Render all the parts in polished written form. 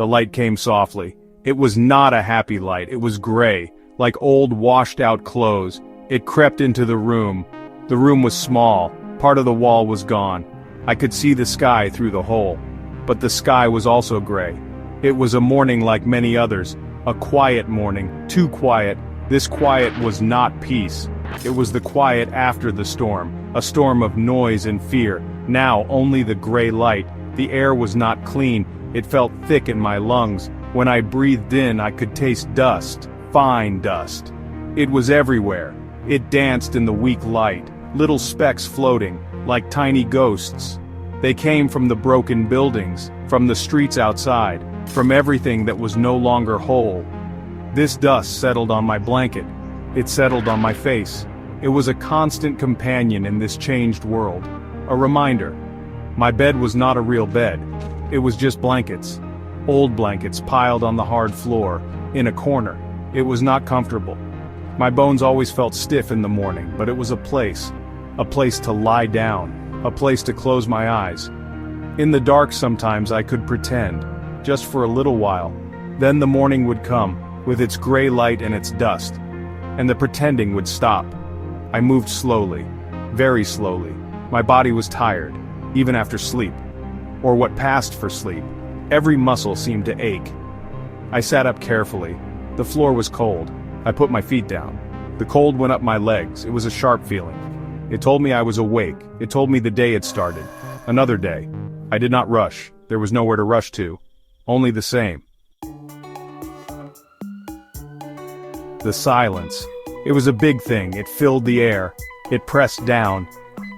The light came softly. It was not a happy light, it was gray, like old washed-out clothes. It crept into the room. The room was small, part of the wall was gone. I could see the sky through the hole. But the sky was also gray. It was a morning like many others, a quiet morning, too quiet. This quiet was not peace. It was the quiet after the storm, a storm of noise and fear. Now only the gray light. The air was not clean, it felt thick in my lungs. When I breathed in, I could taste dust, fine dust. It was everywhere. It danced in the weak light, little specks floating, like tiny ghosts. They came from the broken buildings, from the streets outside, from everything that was no longer whole. This dust settled on my blanket. It settled on my face. It was a constant companion in this changed world. A reminder. My bed was not a real bed. It was just blankets. Old blankets piled on the hard floor, in a corner. It was not comfortable. My bones always felt stiff in the morning, but it was a place to lie down, a place to close my eyes. In the dark sometimes I could pretend, just for a little while. Then the morning would come, with its gray light and its dust, and the pretending would stop. I moved slowly, very slowly. My body was tired, even after sleep, or what passed for sleep. Every muscle seemed to ache. I sat up carefully. The floor was cold. I put my feet down. The cold went up my legs. It was a sharp feeling. It told me I was awake. It told me the day had started. Another day. I did not rush. There was nowhere to rush to. Only the same. The silence. It was a big thing. It filled the air. It pressed down.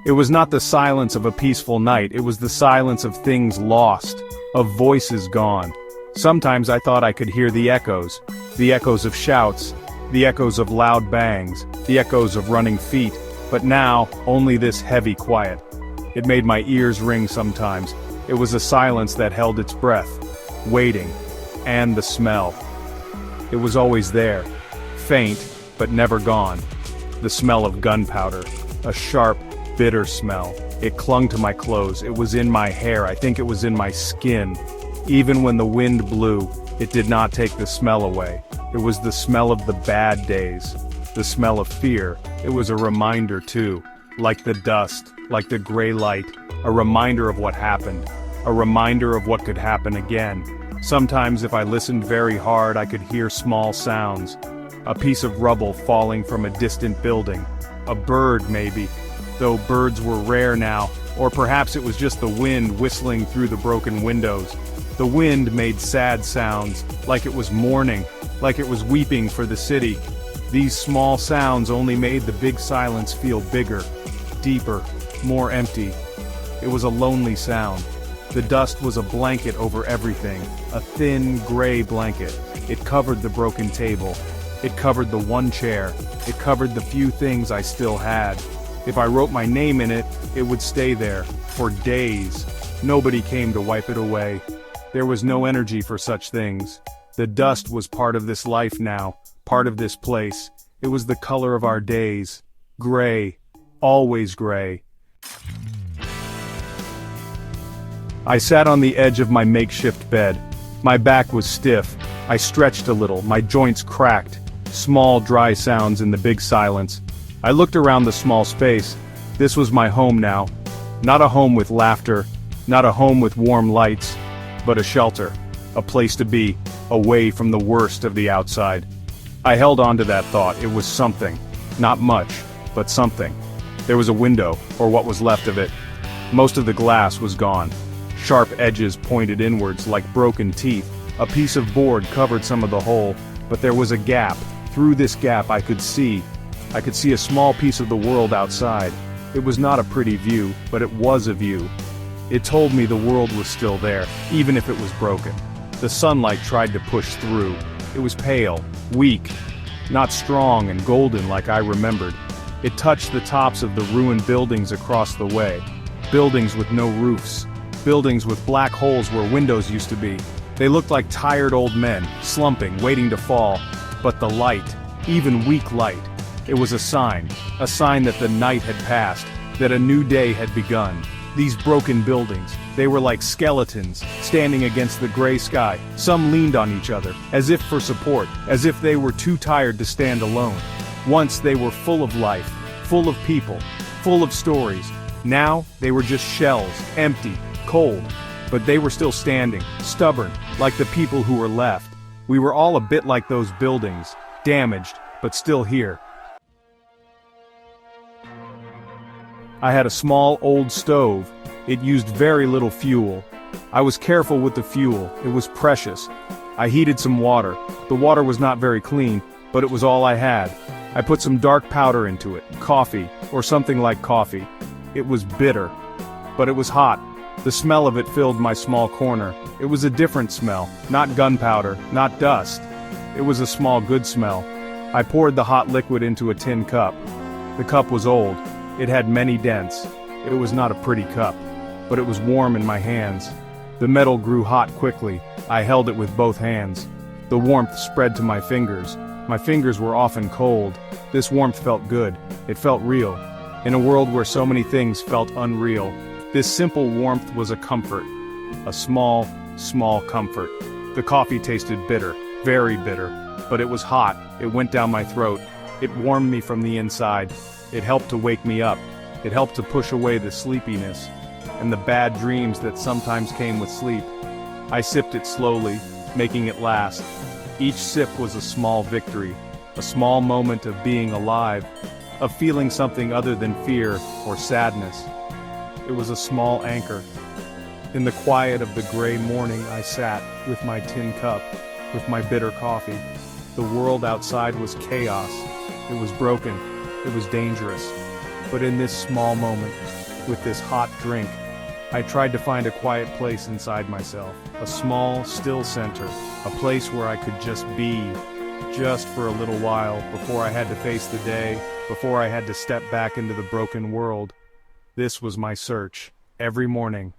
It was not the silence of a peaceful night. It was the silence of things lost, of voices gone. Sometimes I thought I could hear the echoes of shouts, the echoes of loud bangs, the echoes of running feet, but now, only this heavy quiet. It made my ears ring sometimes. It was a silence that held its breath, waiting, and the smell. It was always there, faint, but never gone. The smell of gunpowder, a sharp, bitter smell. It clung to my clothes, it was in my hair, I think it was in my skin. Even when the wind blew, it did not take the smell away. It was the smell of the bad days, the smell of fear. It was a reminder too, like the dust, like the gray light, a reminder of what happened, a reminder of what could happen again. Sometimes if I listened very hard, I could hear small sounds. A piece of rubble falling from a distant building. A bird maybe, though birds were rare now, or perhaps it was just the wind whistling through the broken windows. The wind made sad sounds, like it was mourning, like it was weeping for the city. These small sounds only made the big silence feel bigger, deeper, more empty. It was a lonely sound. The dust was a blanket over everything, a thin, gray blanket. It covered the broken table. It covered the one chair. It covered the few things I still had. If I wrote my name in it, it would stay there, for days. Nobody came to wipe it away. There was no energy for such things. The dust was part of this life now, part of this place. It was the color of our days. Gray. Always gray. I sat on the edge of my makeshift bed. My back was stiff. I stretched a little, my joints cracked. Small, dry sounds in the big silence. I looked around the small space. This was my home now. Not a home with laughter, not a home with warm lights, but a shelter, a place to be, away from the worst of the outside. I held on to that thought. It was something. Not much, but something. There was a window, or what was left of it. Most of the glass was gone. Sharp edges pointed inwards like broken teeth. A piece of board covered some of the hole, but there was a gap. Through this gap I could see a small piece of the world outside. It was not a pretty view, but it was a view. It told me the world was still there, even if it was broken. The sunlight tried to push through. It was pale, weak, not strong and golden like I remembered. It touched the tops of the ruined buildings across the way. Buildings with no roofs. Buildings with black holes where windows used to be. They looked like tired old men, slumping, waiting to fall. But the light, even weak light, it was a sign that the night had passed, that a new day had begun. These broken buildings, They were like skeletons, standing against the gray sky. Some leaned on each other, as if for support, as if they were too tired to stand alone. Once they were full of life, full of people, full of stories. Now, they were just shells, empty, cold. But they were still standing, stubborn, like the people who were left. We were all a bit like those buildings, damaged, but still here. I had a small old stove. It used very little fuel. I was careful with the fuel, it was precious. I heated some water. The water was not very clean, but it was all I had. I put some dark powder into it, coffee, or something like coffee. It was bitter, but it was hot. The smell of it filled my small corner. It was a different smell, not gunpowder, not dust. It was a small good smell. I poured the hot liquid into a tin cup. The cup was old. It had many dents. It was not a pretty cup, but it was warm in my hands. The metal grew hot quickly. I held it with both hands. The warmth spread to my fingers. My fingers were often cold. This warmth felt good. It felt real. In a world where so many things felt unreal, this simple warmth was a comfort. A small, small comfort. The coffee tasted bitter, very bitter, but it was hot. It went down my throat. It warmed me from the inside. It helped to wake me up. It helped to push away the sleepiness and the bad dreams that sometimes came with sleep. I sipped it slowly, making it last. Each sip was a small victory, a small moment of being alive, of feeling something other than fear or sadness. It was a small anchor. In the quiet of the gray morning I sat, with my tin cup, with my bitter coffee. The world outside was chaos. It was broken. It was dangerous. But in this small moment, with this hot drink, I tried to find a quiet place inside myself. A small, still center. A place where I could just be, just for a little while, before I had to face the day, before I had to step back into the broken world. This was my search. Every morning,